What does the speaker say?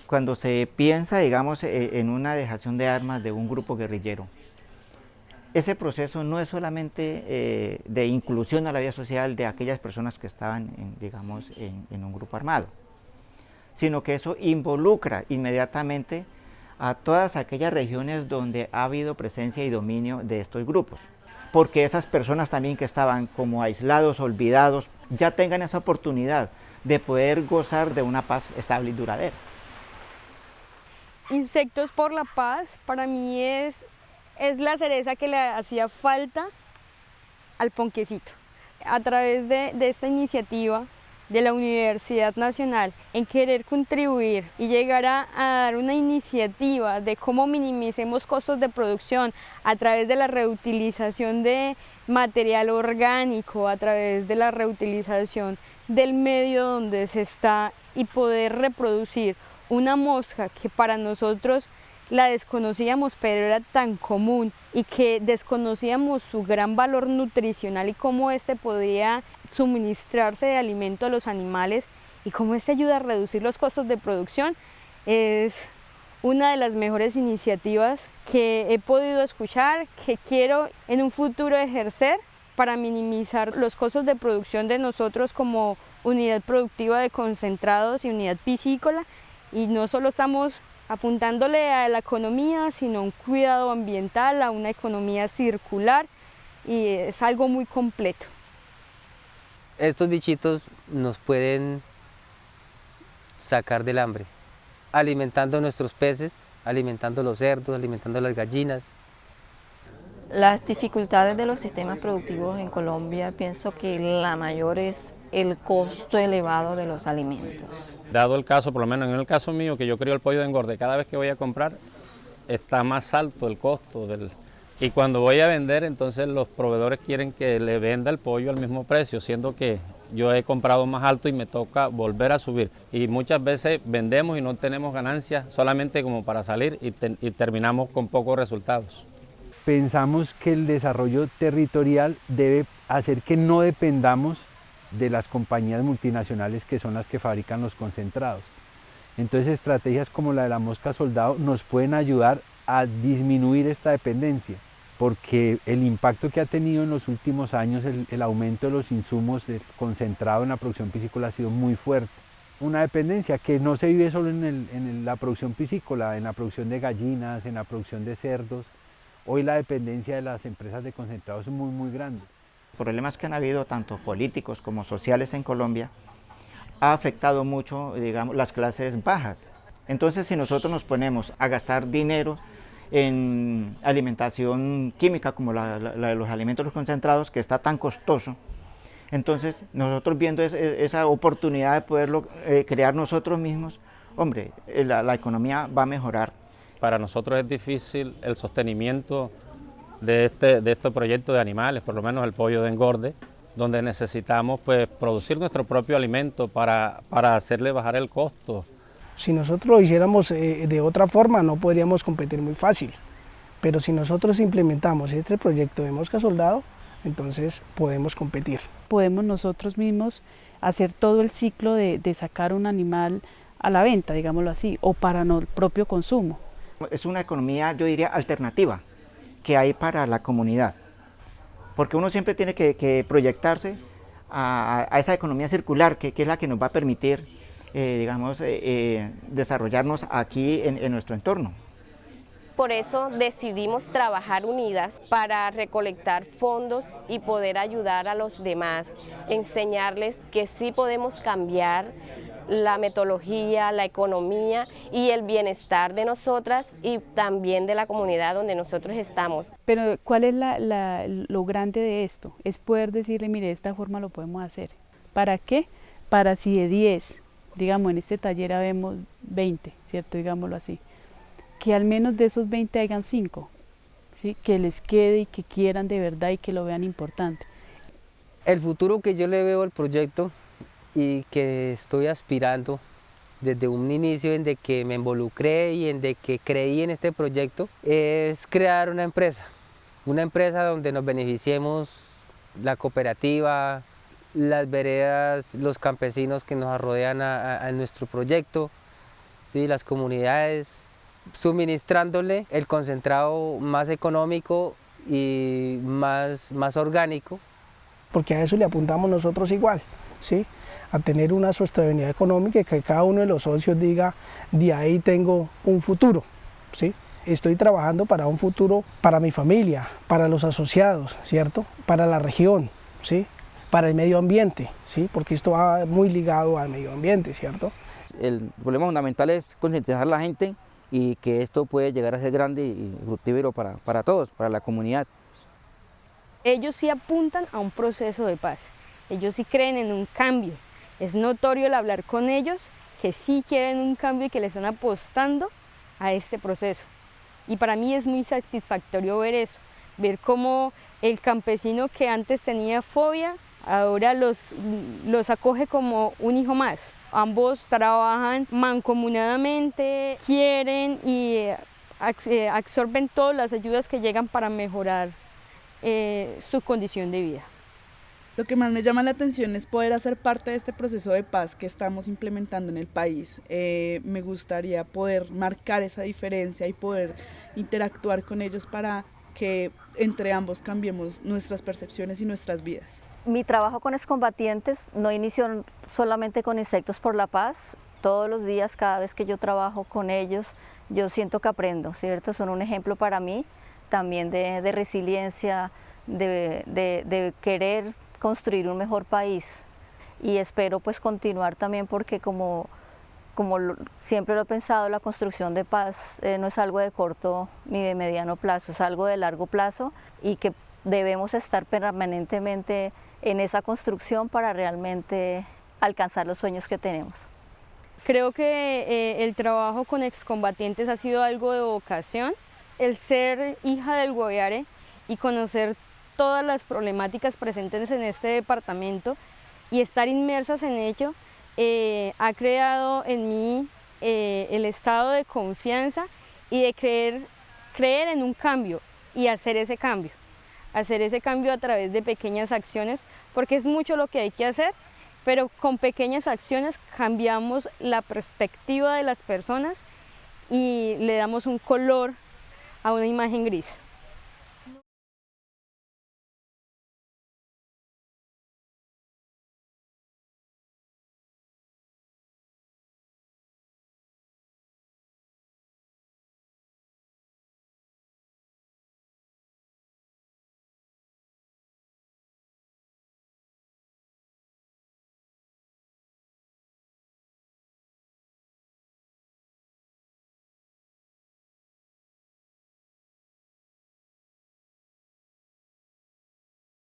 Cuando se piensa, digamos, en una dejación de armas de un grupo guerrillero, ese proceso no es solamente de inclusión a la vida social de aquellas personas que estaban, digamos, en un grupo armado, sino que eso involucra inmediatamente a todas aquellas regiones donde ha habido presencia y dominio de estos grupos, porque esas personas también que estaban como aislados, olvidados, ya tengan esa oportunidad de poder gozar de una paz estable y duradera. Insectos por la Paz para mí es la cereza que le hacía falta al ponquecito. A través de esta iniciativa de la Universidad Nacional en querer contribuir y llegar a dar una iniciativa de cómo minimicemos costos de producción a través de la reutilización de material orgánico, a través de la reutilización del medio donde se está y poder reproducir una mosca que para nosotros la desconocíamos, pero era tan común y que desconocíamos su gran valor nutricional y cómo este podía suministrarse de alimento a los animales y cómo este ayuda a reducir los costos de producción, es una de las mejores iniciativas que he podido escuchar, que quiero en un futuro ejercer para minimizar los costos de producción de nosotros como unidad productiva de concentrados y unidad piscícola, y no solo estamos apuntándole a la economía, sino a un cuidado ambiental, a una economía circular, y es algo muy completo. Estos bichitos nos pueden sacar del hambre, alimentando nuestros peces, alimentando los cerdos, alimentando las gallinas. Las dificultades de los sistemas productivos en Colombia, pienso que la mayor es el costo elevado de los alimentos. Dado el caso, por lo menos en el caso mío, que yo crío el pollo de engorde, cada vez que voy a comprar está más alto el costo y cuando voy a vender, entonces los proveedores quieren que le venda el pollo al mismo precio, siendo que yo he comprado más alto y me toca volver a subir. Y muchas veces vendemos y no tenemos ganancias solamente como para salir y terminamos con pocos resultados. Pensamos que el desarrollo territorial debe hacer que no dependamos de las compañías multinacionales que son las que fabrican los concentrados. Entonces estrategias como la de la mosca soldado nos pueden ayudar a disminuir esta dependencia, porque el impacto que ha tenido en los últimos años el aumento de los insumos del concentrado en la producción piscícola ha sido muy fuerte. Una dependencia que no se vive solo en la producción piscícola, en la producción de gallinas, en la producción de cerdos. Hoy la dependencia de las empresas de concentrados es muy grande. Los problemas que han habido, tanto políticos como sociales en Colombia, ha afectado mucho, digamos, las clases bajas. Entonces, si nosotros nos ponemos a gastar dinero en alimentación química, como la de los alimentos concentrados, que está tan costoso, entonces nosotros viendo esa oportunidad de poderlo crear nosotros mismos, hombre, la economía va a mejorar. Para nosotros es difícil el sostenimiento de este proyecto de animales, por lo menos el pollo de engorde, donde necesitamos pues producir nuestro propio alimento para hacerle bajar el costo. Si nosotros lo hiciéramos de otra forma no podríamos competir muy fácil, pero si nosotros implementamos este proyecto de mosca soldado, entonces podemos competir. Podemos nosotros mismos hacer todo el ciclo de sacar un animal a la venta, digámoslo así, o para el propio consumo. Es una economía, yo diría, alternativa que hay para la comunidad, porque uno siempre tiene que proyectarse a esa economía circular que es la que nos va a permitir, digamos, desarrollarnos aquí en nuestro entorno. Por eso decidimos trabajar unidas para recolectar fondos y poder ayudar a los demás, enseñarles que sí podemos cambiar la metodología, la economía y el bienestar de nosotras y también de la comunidad donde nosotros estamos. Pero ¿cuál es lo grande de esto? Es poder decirle, mire, de esta forma lo podemos hacer. ¿Para qué? Para si de 10, digamos, en este taller habemos 20, ¿cierto? Digámoslo así. Que al menos de esos 20 hayan 5, ¿sí? Que les quede y que quieran de verdad y que lo vean importante. El futuro que yo le veo al proyecto y que estoy aspirando desde un inicio en de que me involucré y en de que creí en este proyecto es crear una empresa donde nos beneficiemos la cooperativa, las veredas, los campesinos que nos rodean a nuestro proyecto ¿sí? Las comunidades, suministrándole el concentrado más económico y más orgánico. Porque a eso le apuntamos nosotros igual, ¿sí? A tener una sostenibilidad económica y que cada uno de los socios diga, de ahí tengo un futuro, ¿sí? Estoy trabajando para un futuro para mi familia, para los asociados, ¿cierto? Para la región, ¿sí? Para el medio ambiente, ¿sí? Porque esto va muy ligado al medio ambiente, ¿cierto? El problema fundamental es concientizar a la gente y que esto puede llegar a ser grande y fructífero para todos, para la comunidad. Ellos sí apuntan a un proceso de paz, ellos sí creen en un cambio. Es notorio el hablar con ellos que sí quieren un cambio y que le están apostando a este proceso. Y para mí es muy satisfactorio ver eso, ver cómo el campesino que antes tenía fobia, ahora los acoge como un hijo más. Ambos trabajan mancomunadamente, quieren y absorben todas las ayudas que llegan para mejorar su condición de vida. Lo que más me llama la atención es poder hacer parte de este proceso de paz que estamos implementando en el país. Me gustaría poder marcar esa diferencia y poder interactuar con ellos para que entre ambos cambiemos nuestras percepciones y nuestras vidas. Mi trabajo con excombatientes no inició solamente con Insectos por la Paz. Todos los días, cada vez que yo trabajo con ellos, yo siento que aprendo, ¿cierto? Son un ejemplo para mí también de resiliencia, de querer construir un mejor país, y espero pues continuar también, porque como siempre lo he pensado, la construcción de paz no es algo de corto ni de mediano plazo, es algo de largo plazo, y que debemos estar permanentemente en esa construcción para realmente alcanzar los sueños que tenemos. Creo que el trabajo con excombatientes ha sido algo de vocación. El ser hija del Guaviare y conocer todas las problemáticas presentes en este departamento y estar inmersas en ello ha creado en mí el estado de confianza y de creer en un cambio y hacer ese cambio a través de pequeñas acciones, porque es mucho lo que hay que hacer, pero con pequeñas acciones cambiamos la perspectiva de las personas y le damos un color a una imagen gris.